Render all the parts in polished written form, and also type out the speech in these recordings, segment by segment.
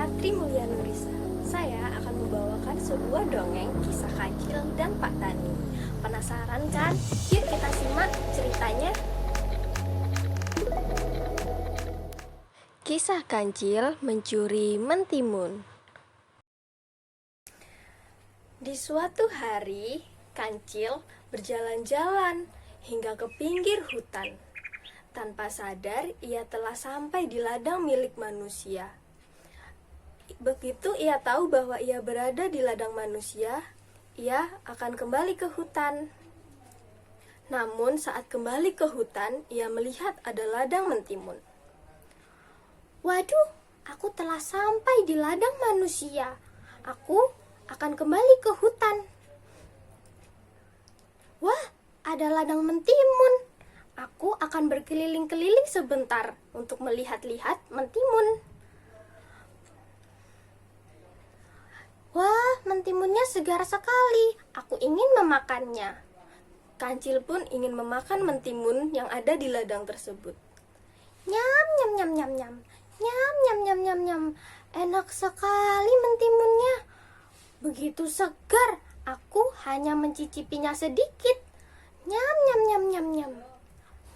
Patri Mulia Nurisa. Saya akan membawakan sebuah dongeng kisah Kancil dan Pak Tani. Penasaran kan? Yuk kita simak ceritanya. Kisah Kancil mencuri mentimun. Di suatu hari, Kancil berjalan-jalan hingga ke pinggir hutan. Tanpa sadar, ia telah sampai di ladang milik manusia. Begitu ia tahu bahwa ia berada di ladang manusia, ia akan kembali ke hutan. Namun saat kembali ke hutan, ia melihat ada ladang mentimun. Waduh, aku telah sampai di ladang manusia. Aku akan kembali ke hutan. Wah, ada ladang mentimun. Aku akan berkeliling-keliling sebentar untuk melihat-lihat mentimun. Wah, mentimunnya segar sekali. Aku ingin memakannya. Kancil pun ingin memakan mentimun yang ada di ladang tersebut. Nyam, nyam, nyam, nyam, nyam. Nyam, nyam, nyam, nyam, nyam. Enak sekali mentimunnya. Begitu segar, aku hanya mencicipinya sedikit. Nyam, nyam, nyam, nyam, nyam.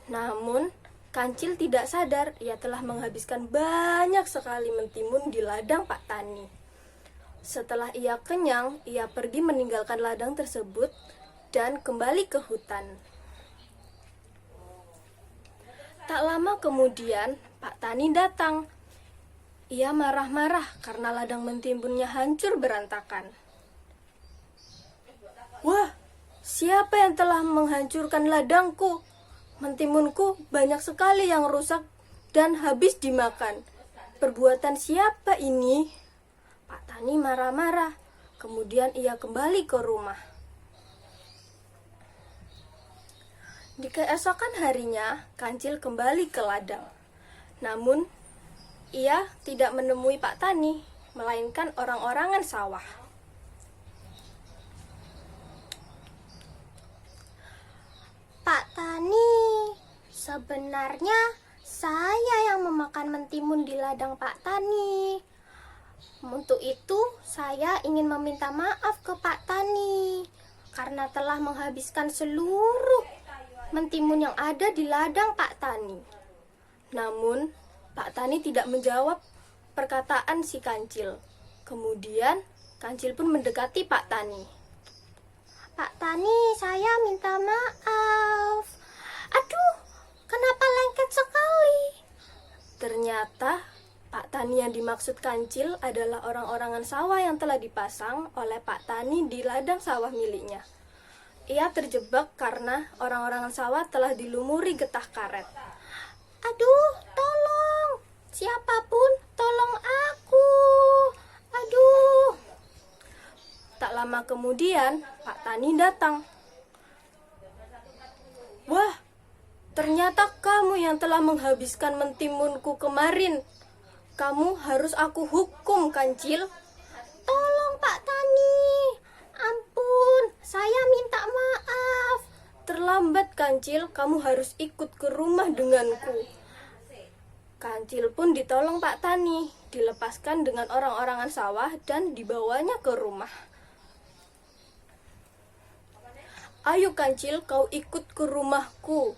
Namun, Kancil tidak sadar ia telah menghabiskan banyak sekali mentimun di ladang Pak Tani. Setelah ia kenyang, ia pergi meninggalkan ladang tersebut dan kembali ke hutan. Tak lama kemudian, Pak Tani datang. Ia marah-marah karena ladang mentimunnya hancur berantakan. Wah, siapa yang telah menghancurkan ladangku? Mentimunku banyak sekali yang rusak dan habis dimakan. Perbuatan siapa ini? Pak Tani marah-marah. Kemudian ia kembali ke rumah. Di keesokan harinya, Kancil kembali ke ladang. Namun, ia tidak menemui Pak Tani, melainkan orang-orangan sawah. Pak Tani, sebenarnya saya yang memakan mentimun di ladang Pak Tani. Untuk itu, saya ingin meminta maaf ke Pak Tani karena telah menghabiskan seluruh mentimun yang ada di ladang Pak Tani. Namun, Pak Tani tidak menjawab perkataan si Kancil. Kemudian, Kancil pun mendekati Pak Tani. Pak Tani, saya minta maaf. Aduh, kenapa lengket sekali? Ternyata Pak Tani yang dimaksud Kancil adalah orang-orangan sawah yang telah dipasang oleh Pak Tani di ladang sawah miliknya. Ia terjebak karena orang-orangan sawah telah dilumuri getah karet. Aduh, tolong! Siapapun, tolong aku! Aduh! Tak lama kemudian, Pak Tani datang. Wah, ternyata kamu yang telah menghabiskan mentimunku kemarin. Kamu harus aku hukum, Kancil. Tolong, Pak Tani. Ampun, saya minta maaf. Terlambat, Kancil. Kamu harus ikut ke rumah denganku. Kancil pun ditolong Pak Tani, dilepaskan dengan orang-orangan sawah dan dibawanya ke rumah. Ayo Kancil, kau ikut ke rumahku.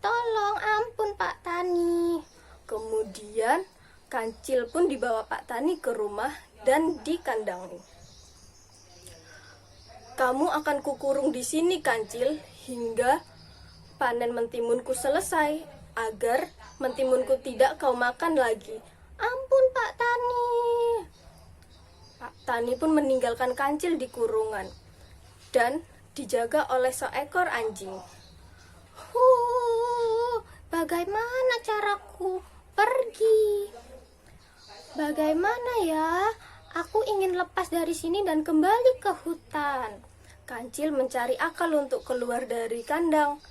Tolong, ampun Pak Tani. Kemudian Kancil pun dibawa Pak Tani ke rumah dan dikandangi. Kamu akan kukurung di sini Kancil hingga panen mentimunku selesai agar mentimunku tidak kau makan lagi. Ampun Pak Tani. Pak Tani pun meninggalkan Kancil di kurungan dan dijaga oleh seekor anjing. Bagaimana caraku pergi? Bagaimana ya? Aku ingin lepas dari sini dan kembali ke hutan. Kancil mencari akal untuk keluar dari kandang.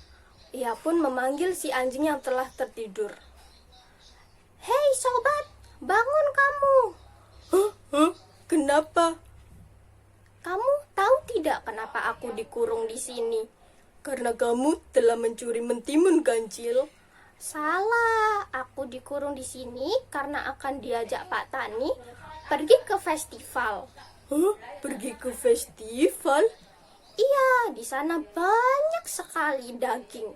Ia pun memanggil si anjing yang telah tertidur. Hei sobat, bangun kamu. Kenapa? Kamu tahu tidak kenapa aku dikurung di sini? Karena kamu telah mencuri mentimun, Kancil. Salah, aku dikurung di sini karena akan diajak Pak Tani pergi ke festival. Hah? Pergi ke festival? Iya, di sana banyak sekali daging.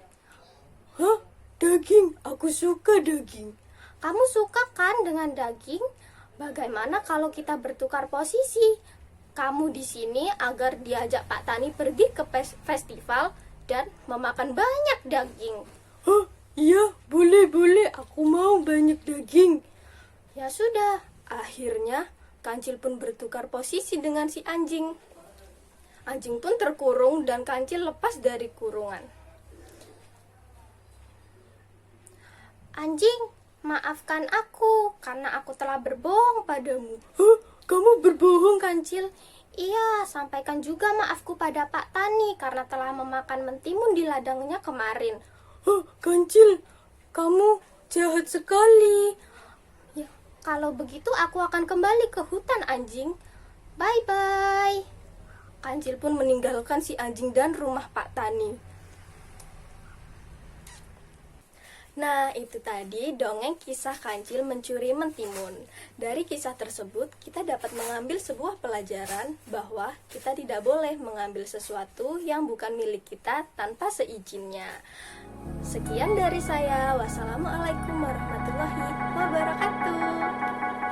Hah? Daging? Aku suka daging. Kamu suka kan dengan daging? Bagaimana kalau kita bertukar posisi? Kamu di sini agar diajak Pak Tani pergi ke festival dan memakan banyak daging. Hah? Iya, boleh. Aku mau banyak daging. Ya sudah, akhirnya Kancil pun bertukar posisi dengan si anjing. Anjing pun terkurung dan Kancil lepas dari kurungan. Anjing, maafkan aku karena aku telah berbohong padamu. Hah? Kamu berbohong? Kancil, iya, sampaikan juga maafku pada Pak Tani karena telah memakan mentimun di ladangnya kemarin. Hah? Kancil, kamu jahat sekali. Ya, kalau begitu aku akan kembali ke hutan anjing. Bye-bye. Kancil pun meninggalkan si anjing dan rumah Pak Tani. Nah, itu tadi dongeng kisah Kancil mencuri mentimun. Dari kisah tersebut, kita dapat mengambil sebuah pelajaran bahwa kita tidak boleh mengambil sesuatu yang bukan milik kita tanpa seizinnya. Sekian dari saya. Wassalamualaikum warahmatullahi wabarakatuh.